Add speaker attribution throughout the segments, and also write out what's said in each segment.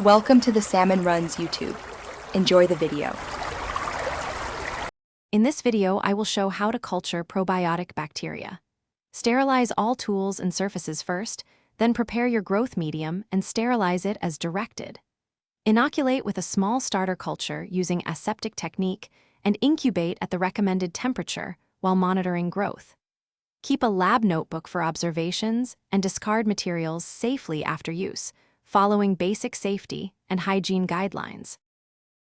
Speaker 1: Welcome to the Salmon Runs YouTube. Enjoy the video.
Speaker 2: In this video, I will show how to culture probiotic bacteria. Sterilize all tools and surfaces first, then prepare your growth medium and sterilize it as directed. Inoculate with a small starter culture using aseptic technique and incubate at the recommended temperature while monitoring growth. Keep a lab notebook for observations and discard materials safely after use, following basic safety and hygiene guidelines.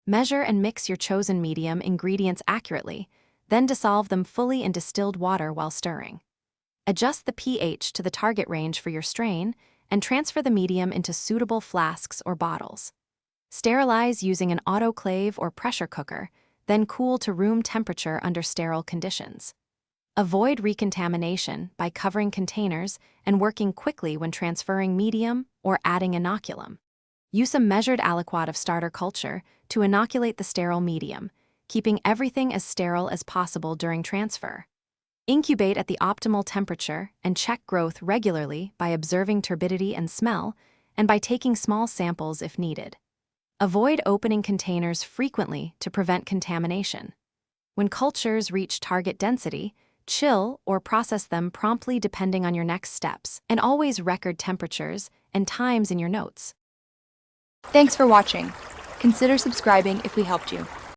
Speaker 2: Measure and mix your chosen medium ingredients accurately, then dissolve them fully in distilled water while stirring. Adjust the pH to the target range for your strain and transfer the medium into suitable flasks or bottles. Sterilize using an autoclave or pressure cooker, then cool to room temperature under sterile conditions. Avoid recontamination by covering containers and working quickly when transferring medium or adding inoculum. Use a measured aliquot of starter culture to inoculate the sterile medium, keeping everything as sterile as possible during transfer. Incubate at the optimal temperature and check growth regularly by observing turbidity and smell, and by taking small samples if needed. Avoid opening containers frequently to prevent contamination. When cultures reach target density, chill or process them promptly depending on your next steps, and always record temperatures and times in your notes.
Speaker 1: Thanks for watching. Consider subscribing if we helped you.